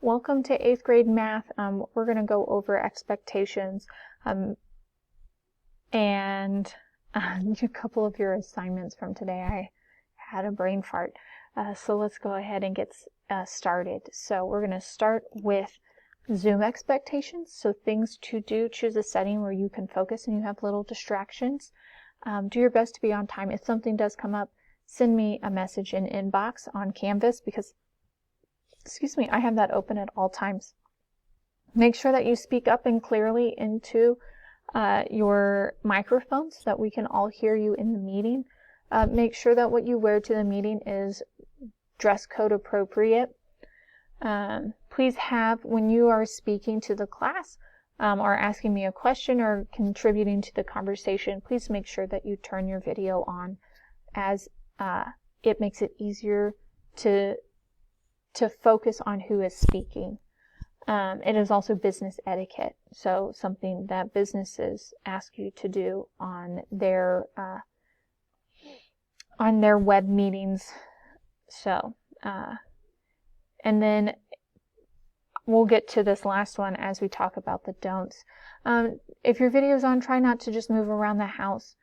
Welcome to 8th grade math. We're going to go over expectations and a couple of your assignments from today. I had a brain fart. So let's go ahead and get started. So we're going to start with Zoom expectations. So things to do, choose a setting where you can focus and you have little distractions. Do your best to be on time. If something does come up, send me a message in inbox on Canvas because I have that open at all times. Make sure that you speak up and clearly into your microphone so that we can all hear you in the meeting. Make sure that what you wear to the meeting is dress code appropriate. Please have, when you are speaking to the class or asking me a question or contributing to the conversation, please make sure that you turn your video on, as it makes it easier to focus on who is speaking. It is also business etiquette, so something that businesses ask you to do on their web meetings. So, and then we'll get to this last one as we talk about the don'ts. If your video is on, try not to just move around the house.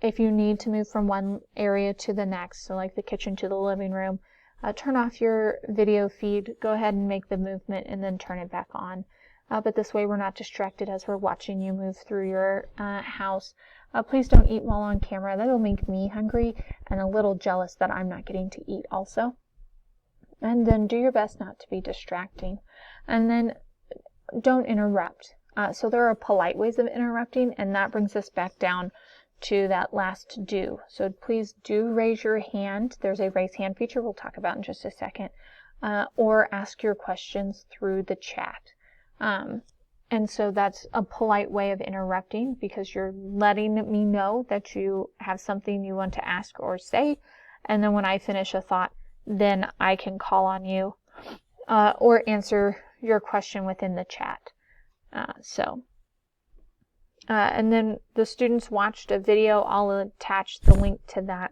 If you need to move from one area to the next, so like the kitchen to the living room, turn off your video feed, go ahead and make the movement and then turn it back on. But this way we're not distracted as we're watching you move through your house. Please don't eat while on camera. That'll make me hungry and a little jealous that I'm not getting to eat also. And then do your best not to be distracting. And then don't interrupt. So there are polite ways of interrupting, and that brings us back down to that last do. So please do raise your hand. There's a raise hand feature we'll talk about in just a second. Or ask your questions through the chat. And so that's a polite way of interrupting because you're letting me know that you have something you want to ask or say. And then when I finish a thought, then I can call on you or answer your question within the chat. And then the students watched a video. I'll attach the link to that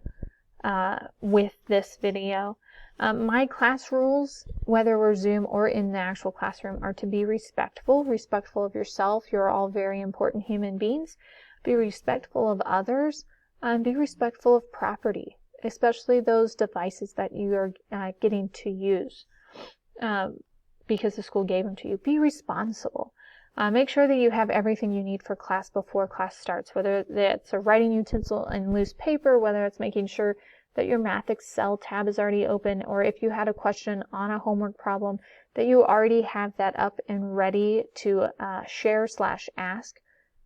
with this video. My class rules, whether we're Zoom or in the actual classroom, are to be respectful of yourself. You're all very important human beings. Be respectful of others, and be respectful of property, especially those devices that you are getting to use because the school gave them to you. Be responsible. Make sure that you have everything you need for class before class starts, whether it's a writing utensil and loose paper, whether it's making sure that your Math Excel tab is already open, or if you had a question on a homework problem, that you already have that up and ready to share/ask,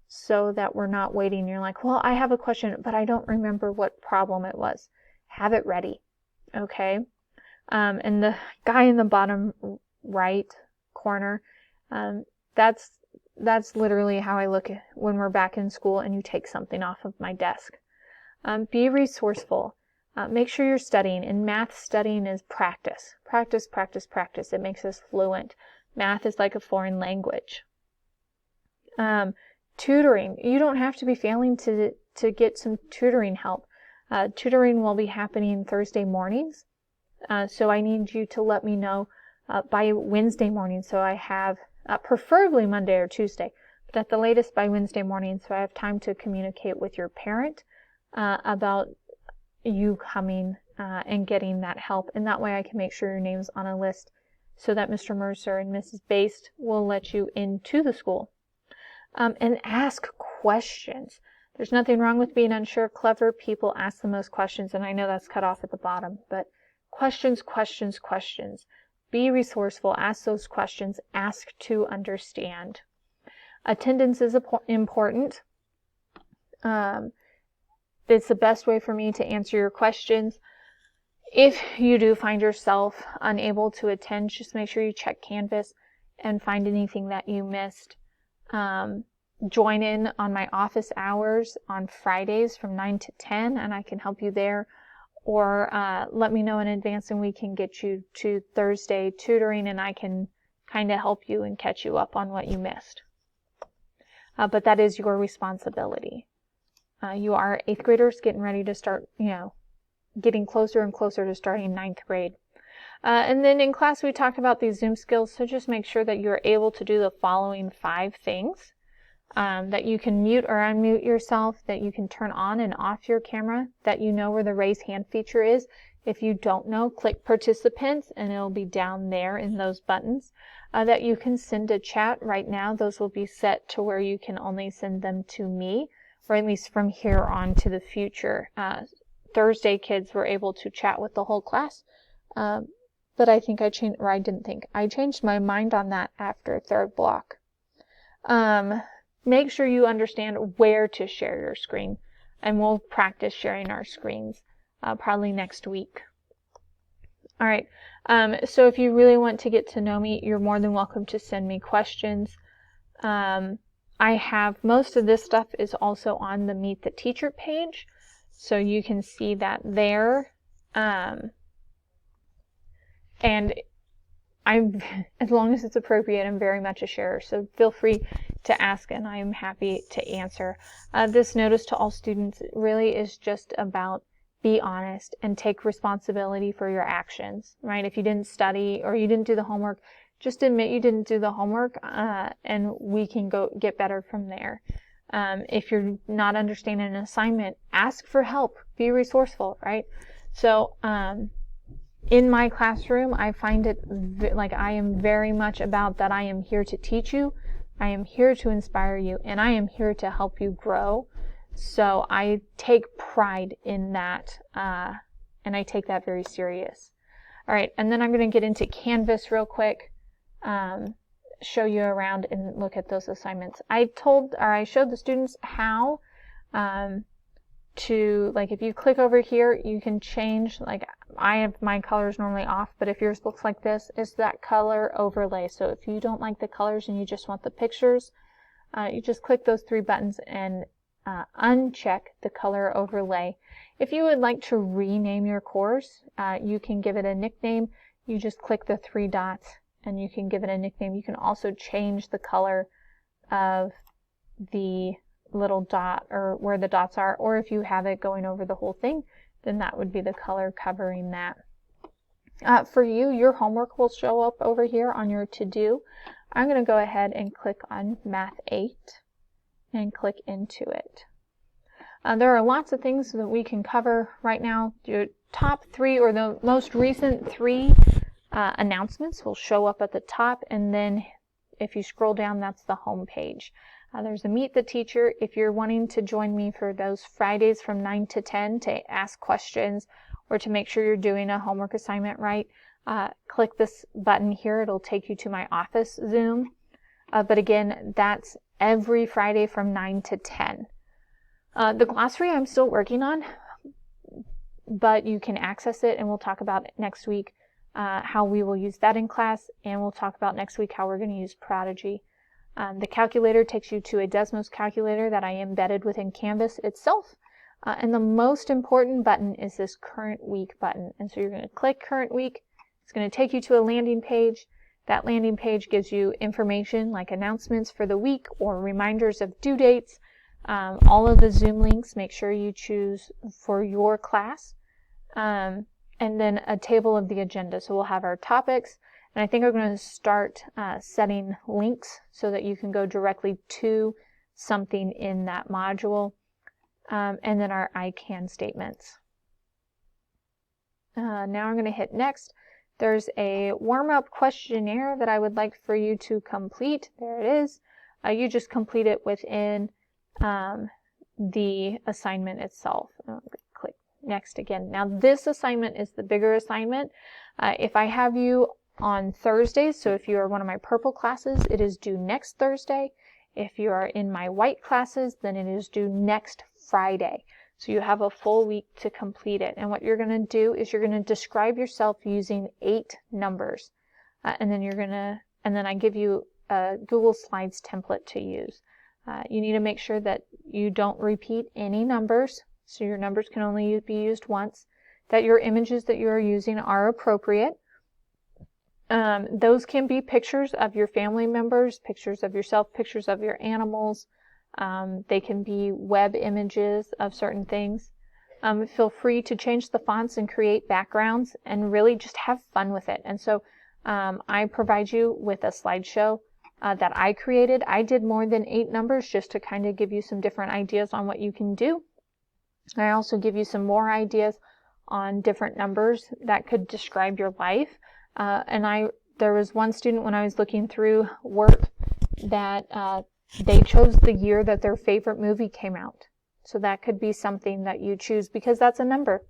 so that we're not waiting. You're like, well, I have a question, but I don't remember what problem it was. Have it ready, okay? And the guy in the bottom right corner, that's literally how I look at when we're back in school and you take something off of my desk. Be resourceful. Make sure you're studying. In math, studying is practice. Practice, practice, practice. It makes us fluent. Math is like a foreign language. Tutoring. You don't have to be failing to get some tutoring help. Tutoring will be happening Thursday mornings. So I need you to let me know by Wednesday morning. So I have preferably Monday or Tuesday, but at the latest by Wednesday morning, so I have time to communicate with your parent about you coming and getting that help. And that way I can make sure your name's on a list so that Mr. Mercer and Mrs. Baste will let you into the school. And ask questions. There's nothing wrong with being unsure. Clever people ask the most questions, and I know that's cut off at the bottom, but questions, questions, questions. Be resourceful. Ask those questions. Ask to understand. Attendance is important. It's the best way for me to answer your questions. If you do find yourself unable to attend, just make sure you check Canvas and find anything that you missed. Join in on my office hours on Fridays from 9 to 10, and I can help you there. Or let me know in advance and we can get you to Thursday tutoring and I can kind of help you and catch you up on what you missed. But that is your responsibility. You are 8th graders getting ready to start, getting closer and closer to starting 9th grade. And then in class we talked about these Zoom skills, so just make sure that you're able to do the following 5 things. That you can mute or unmute yourself, that you can turn on and off your camera, that you know where the raise hand feature is. If you don't know, click participants and it'll be down there in those buttons. That you can send a chat. Right now those will be set to where you can only send them to me, or at least from here on to the future. Thursday kids were able to chat with the whole class, but I think I changed my mind on that after 3rd block. Make sure you understand where to share your screen, and we'll practice sharing our screens probably next week. All right, so if you really want to get to know me, you're more than welcome to send me questions. I have most of this stuff is also on the Meet the Teacher page, so you can see that there. And as long as it's appropriate, I'm very much a sharer, so feel free to ask and I am happy to answer. This notice to all students really is just about be honest and take responsibility for your actions, right? If you didn't study or you didn't do the homework, just admit you didn't do the homework, and we can go get better from there. If you're not understanding an assignment, ask for help, be resourceful, right? So, in my classroom, I find it like I am very much about that I am here to teach you, I am here to inspire you, and I am here to help you grow. So I take pride in that, and I take that very serious. All right, and then I'm going to get into Canvas real quick, show you around and look at those assignments. I showed the students how to, like, if you click over here, you can change, like, I have my colors normally off, but if yours looks like this, it's that color overlay. So if you don't like the colors and you just want the pictures, you just click those 3 buttons and uncheck the color overlay. If you would like to rename your course, you can give it a nickname. You just click the 3 dots and you can give it a nickname. You can also change the color of the little dot or where the dots are, or if you have it going over the whole thing, then that would be the color covering that. For you, your homework will show up over here on your to-do. I'm going to go ahead and click on Math 8 and click into it. There are lots of things that we can cover right now. Your top 3 or the most recent 3 announcements will show up at the top, and then if you scroll down, that's the home page. There's a Meet the Teacher. If you're wanting to join me for those Fridays from 9 to 10 to ask questions or to make sure you're doing a homework assignment right, click this button here. It'll take you to my office Zoom. But again, that's every Friday from 9 to 10. The glossary I'm still working on, but you can access it, and we'll talk about next week how we will use that in class, and we'll talk about next week how we're going to use Prodigy. The calculator takes you to a Desmos calculator that I embedded within Canvas itself. And the most important button is this Current Week button. And so you're going to click Current Week. It's going to take you to a landing page. That landing page gives you information like announcements for the week or reminders of due dates. All of the Zoom links, make sure you choose for your class. And then a table of the agenda. So we'll have our topics. And I think I'm going to start setting links so that you can go directly to something in that module. And then our I can statements. Now I'm going to hit next. There's a warm-up questionnaire that I would like for you to complete. There it is. You just complete it within the assignment itself. Click next again. Now this assignment is the bigger assignment. If I have you on Thursdays, so if you are one of my purple classes, it is due next Thursday. If you are in my white classes, then it is due next Friday. So you have a full week to complete it. And what you're going to do is you're going to describe yourself using 8 numbers. And then I give you a Google Slides template to use. You need to make sure that you don't repeat any numbers. So your numbers can only be used once. That your images that you are using are appropriate. Those can be pictures of your family members, pictures of yourself, pictures of your animals. They can be web images of certain things. Feel free to change the fonts and create backgrounds and really just have fun with it. And so I provide you with a slideshow that I created. I did more than 8 numbers just to kind of give you some different ideas on what you can do. I also give you some more ideas on different numbers that could describe your life. There was one student when I was looking through work that they chose the year that their favorite movie came out. So that could be something that you choose because that's a number.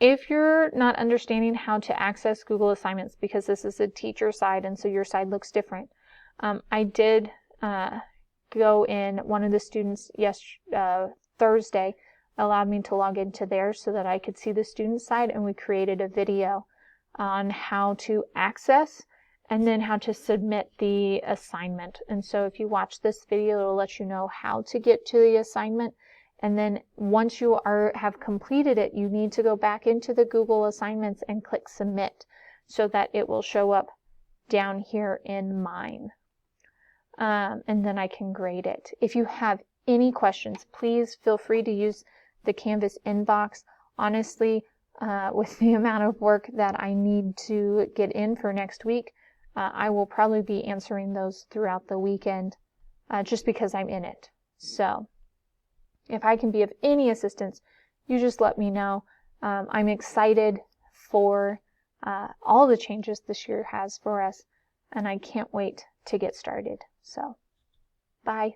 If you're not understanding how to access Google Assignments, because this is a teacher side and so your side looks different, I did go in, one of the students Thursday allowed me to log into theirs so that I could see the student side, and we created a video on how to access and then how to submit the assignment. And so if you watch this video, it'll let you know how to get to the assignment. And then once you have completed it, you need to go back into the Google Assignments and click Submit so that it will show up down here in mine. And then I can grade it. If you have any questions, please feel free to use the Canvas inbox. Honestly, with the amount of work that I need to get in for next week, I will probably be answering those throughout the weekend just because I'm in it. So if I can be of any assistance, you just let me know. I'm excited for all the changes this year has for us, and I can't wait to get started. So, bye.